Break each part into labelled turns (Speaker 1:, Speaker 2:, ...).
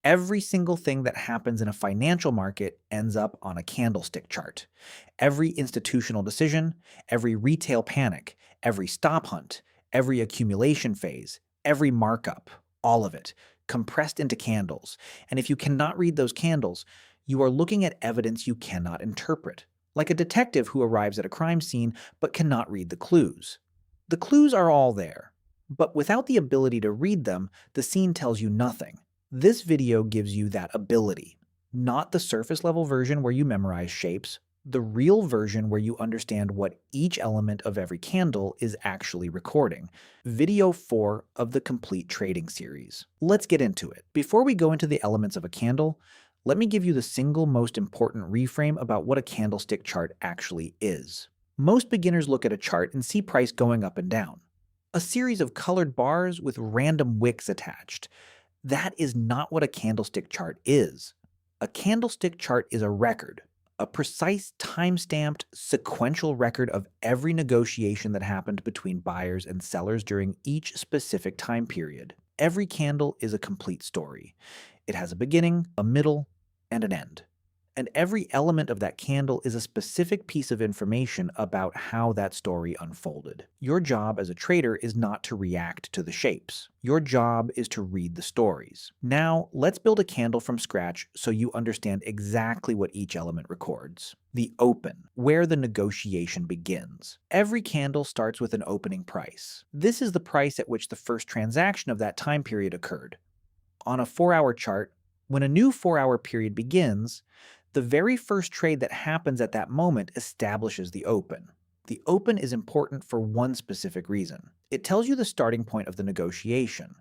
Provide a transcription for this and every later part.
Speaker 1: Every single thing that happens in a financial market ends up on a candlestick chart. Every institutional decision, every retail panic, every stop hunt, every accumulation phase, every markup, all of it, compressed into candles. And if you cannot read those candles, you are looking at evidence you cannot interpret, like a detective who arrives at a crime scene but cannot read the clues. The clues are all there, but without the ability to read them, the scene tells you nothing. This video gives you that ability, not the surface level version where you memorize shapes, the real version where you understand what each element of every candle is actually recording. Video 4 of the complete trading series. Let's get into it. Before we go into the elements of a candle, let me give you the single most important reframe about what a candlestick chart actually is. Most beginners look at a chart and see price going up and down. A series of colored bars with random wicks attached. That is not what a candlestick chart is. A candlestick chart is a record, a precise time-stamped sequential record of every negotiation that happened between buyers and sellers during each specific time period. Every candle is a complete story. It has a beginning, a middle, and an end. And every element of that candle is a specific piece of information about how that story unfolded. Your job as a trader is not to react to the shapes. Your job is to read the stories. Now, let's build a candle from scratch so you understand exactly what each element records. The open, where the negotiation begins. Every candle starts with an opening price. This is the price at which the first transaction of that time period occurred. On a 4-hour chart, when a new 4-hour period begins, the very first trade that happens at that moment establishes the open. The open is important for one specific reason. It tells you the starting point of the negotiation.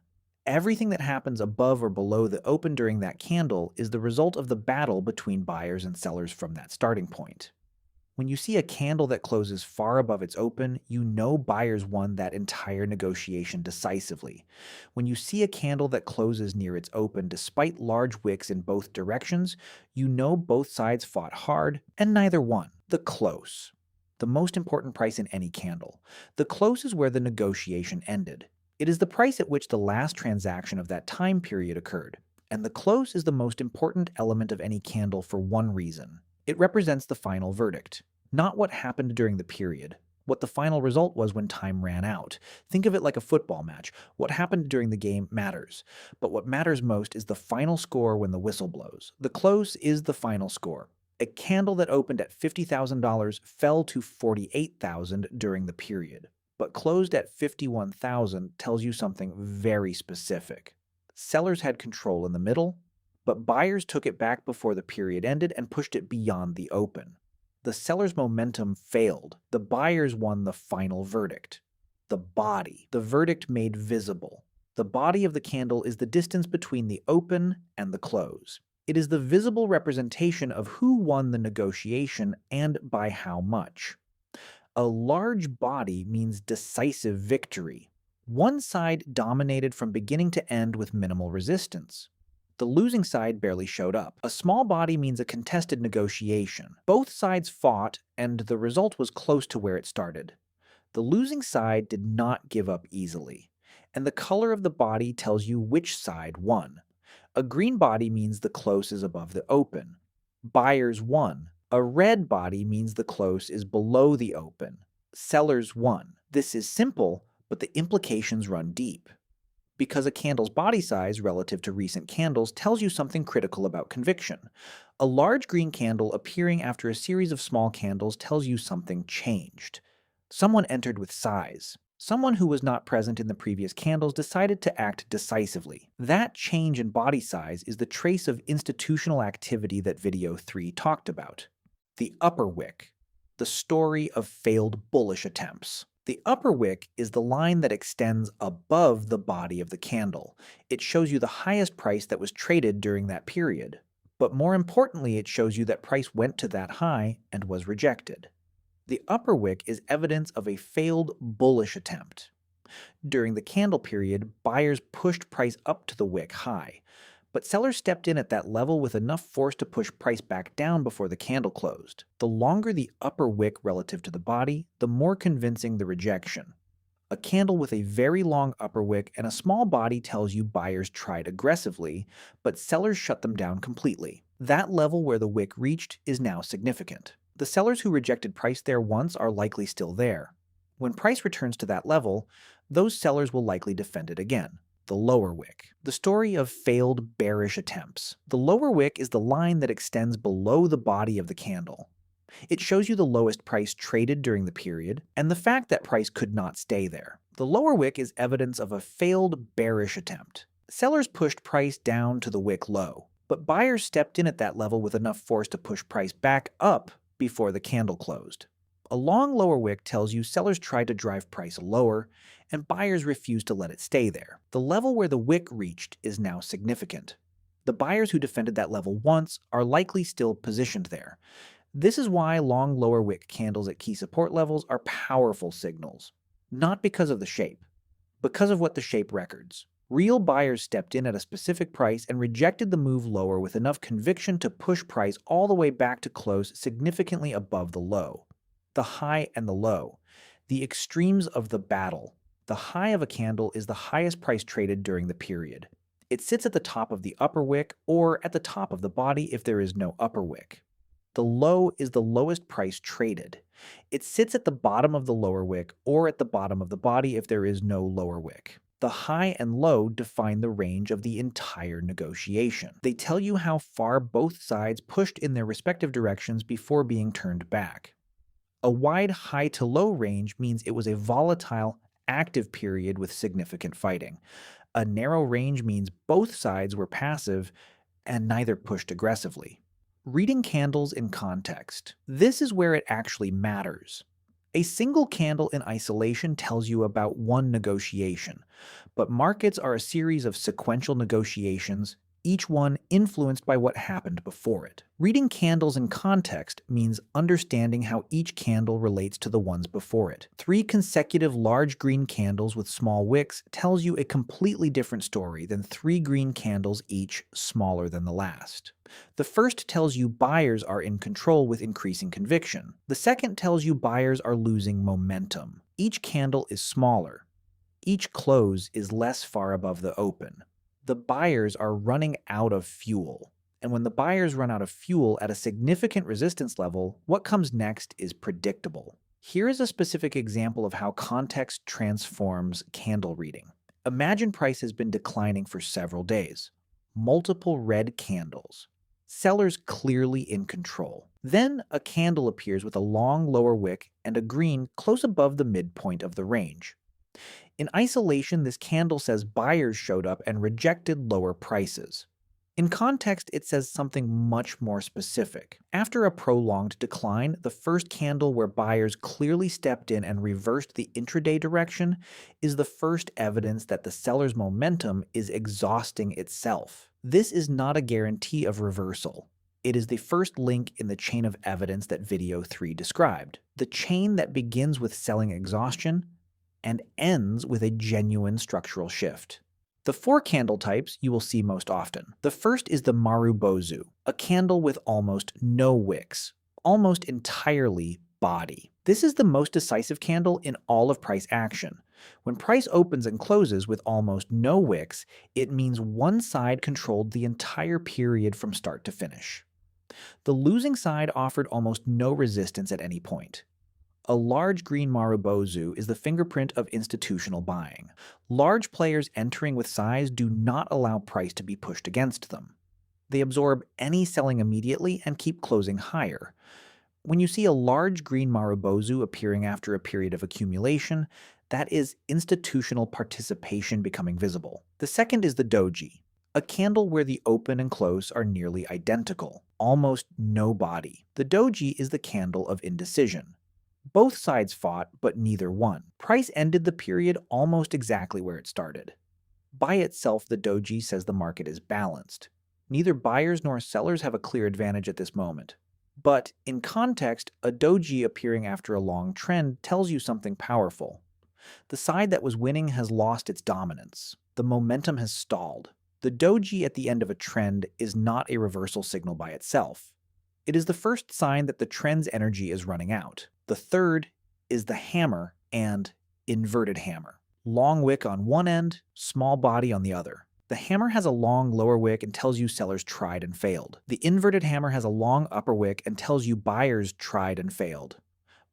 Speaker 1: Everything that happens above or below the open during that candle is the result of the battle between buyers and sellers from that starting point. When you see a candle that closes far above its open, you know buyers won that entire negotiation decisively. When you see a candle that closes near its open despite large wicks in both directions, you know both sides fought hard and neither won. The close. The most important price in any candle. The close is where the negotiation ended. It is the price at which the last transaction of that time period occurred. And the close is the most important element of any candle for one reason. It represents the final verdict. Not what happened during the period, what the final result was when time ran out. Think of it like a football match. What happened during the game matters, but what matters most is the final score when the whistle blows. The close is the final score. A candle that opened at $50,000 fell to $48,000 during the period, but closed at $51,000 tells you something very specific. Sellers had control in the middle, but buyers took it back before the period ended and pushed it beyond the open. The seller's momentum failed. The buyers won the final verdict. The body, the verdict made visible. The body of the candle is the distance between the open and the close. It is the visible representation of who won the negotiation and by how much. A large body means decisive victory. One side dominated from beginning to end with minimal resistance. The losing side barely showed up. A small body means a contested negotiation. Both sides fought, and the result was close to where it started. The losing side did not give up easily, and the color of the body tells you which side won. A green body means the close is above the open. Buyers won. A red body means the close is below the open. Sellers won. This is simple, but the implications run deep. Because a candle's body size relative to recent candles tells you something critical about conviction. A large green candle appearing after a series of small candles tells you something changed. Someone entered with size. Someone who was not present in the previous candles decided to act decisively. That change in body size is the trace of institutional activity that video 3 talked about. The upper wick, the story of failed bullish attempts. The upper wick is the line that extends above the body of the candle. It shows you the highest price that was traded during that period. But more importantly, it shows you that price went to that high and was rejected. The upper wick is evidence of a failed bullish attempt. During the candle period, buyers pushed price up to the wick high, but sellers stepped in at that level with enough force to push price back down before the candle closed. The longer the upper wick relative to the body, the more convincing the rejection. A candle with a very long upper wick and a small body tells you buyers tried aggressively, but sellers shut them down completely. That level where the wick reached is now significant. The sellers who rejected price there once are likely still there. When price returns to that level, those sellers will likely defend it again. The lower wick. The story of failed bearish attempts. The lower wick is the line that extends below the body of the candle. It shows you the lowest price traded during the period and the fact that price could not stay there. The lower wick is evidence of a failed bearish attempt. Sellers pushed price down to the wick low, but buyers stepped in at that level with enough force to push price back up before the candle closed. A long lower wick tells you sellers tried to drive price lower, and buyers refused to let it stay there. The level where the wick reached is now significant. The buyers who defended that level once are likely still positioned there. This is why long lower wick candles at key support levels are powerful signals. Not because of the shape, because of what the shape records. Real buyers stepped in at a specific price and rejected the move lower with enough conviction to push price all the way back to close significantly above the low. The high and the low. The extremes of the battle. The high of a candle is the highest price traded during the period. It sits at the top of the upper wick or at the top of the body if there is no upper wick. The low is the lowest price traded. It sits at the bottom of the lower wick or at the bottom of the body if there is no lower wick. The high and low define the range of the entire negotiation. They tell you how far both sides pushed in their respective directions before being turned back. A wide high to low range means it was a volatile, active period with significant fighting. A narrow range means both sides were passive and neither pushed aggressively. Reading candles in context. This is where it actually matters. A single candle in isolation tells you about one negotiation, but markets are a series of sequential negotiations, each one influenced by what happened before it. Reading candles in context means understanding how each candle relates to the ones before it. 3 consecutive large green candles with small wicks tells you a completely different story than 3 green candles each smaller than the last. The first tells you buyers are in control with increasing conviction. The second tells you buyers are losing momentum. Each candle is smaller. Each close is less far above the open. The buyers are running out of fuel. And when the buyers run out of fuel at a significant resistance level, what comes next is predictable. Here is a specific example of how context transforms candle reading. Imagine price has been declining for several days. Multiple red candles. Sellers clearly in control. Then a candle appears with a long lower wick and a green close above the midpoint of the range. In isolation, this candle says buyers showed up and rejected lower prices. In context, it says something much more specific. After a prolonged decline, the first candle where buyers clearly stepped in and reversed the intraday direction is the first evidence that the seller's momentum is exhausting itself. This is not a guarantee of reversal. It is the first link in the chain of evidence that video 3 described. The chain that begins with selling exhaustion and ends with a genuine structural shift. The 4 candle types you will see most often. The first is the Marubozu, a candle with almost no wicks, almost entirely body. This is the most decisive candle in all of price action. When price opens and closes with almost no wicks, it means one side controlled the entire period from start to finish. The losing side offered almost no resistance at any point. A large green Marubozu is the fingerprint of institutional buying. Large players entering with size do not allow price to be pushed against them. They absorb any selling immediately and keep closing higher. When you see a large green Marubozu appearing after a period of accumulation, that is institutional participation becoming visible. The second is the doji, a candle where the open and close are nearly identical, almost no body. The doji is the candle of indecision. Both sides fought, but neither won. Price ended the period almost exactly where it started. By itself, the doji says the market is balanced. Neither buyers nor sellers have a clear advantage at this moment. But in context, a doji appearing after a long trend tells you something powerful. The side that was winning has lost its dominance. The momentum has stalled. The doji at the end of a trend is not a reversal signal by itself. It is the first sign that the trend's energy is running out. The third is the hammer and inverted hammer. Long wick on one end, small body on the other. The hammer has a long lower wick and tells you sellers tried and failed. The inverted hammer has a long upper wick and tells you buyers tried and failed.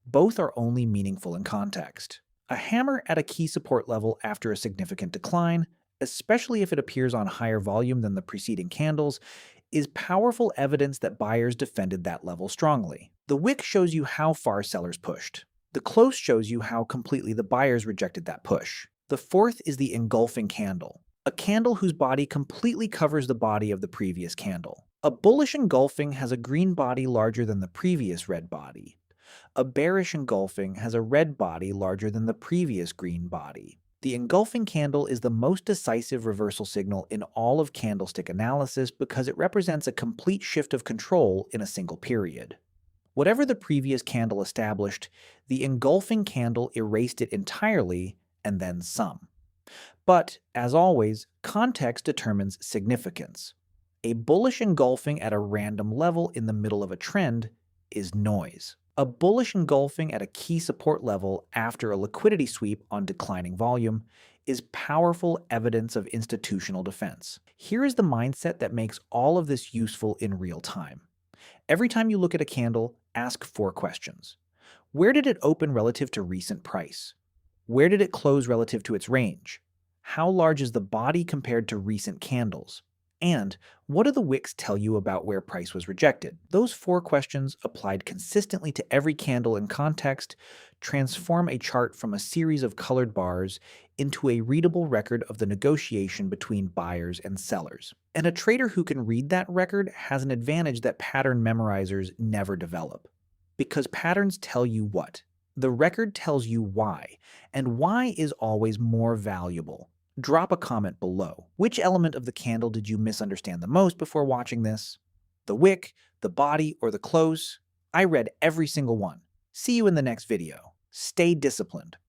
Speaker 1: Both are only meaningful in context. A hammer at a key support level after a significant decline, especially if it appears on higher volume than the preceding candles, is powerful evidence that buyers defended that level strongly. The wick shows you how far sellers pushed. The close shows you how completely the buyers rejected that push. The fourth is the engulfing candle, a candle whose body completely covers the body of the previous candle. A bullish engulfing has a green body larger than the previous red body. A bearish engulfing has a red body larger than the previous green body. The engulfing candle is the most decisive reversal signal in all of candlestick analysis because it represents a complete shift of control in a single period. Whatever the previous candle established, the engulfing candle erased it entirely and then some. But, as always, context determines significance. A bullish engulfing at a random level in the middle of a trend is noise. A bullish engulfing at a key support level after a liquidity sweep on declining volume is powerful evidence of institutional defense. Here is the mindset that makes all of this useful in real time. Every time you look at a candle, ask 4 questions. Where did it open relative to recent price? Where did it close relative to its range? How large is the body compared to recent candles? And what do the wicks tell you about where price was rejected? Those 4 questions, applied consistently to every candle in context, transform a chart from a series of colored bars into a readable record of the negotiation between buyers and sellers. And a trader who can read that record has an advantage that pattern memorizers never develop. Because patterns tell you what? The record tells you why, and why is always more valuable. Drop a comment below. Which element of the candle did you misunderstand the most before watching this? The wick, the body, or the close? I read every single one. See you in the next video. Stay disciplined.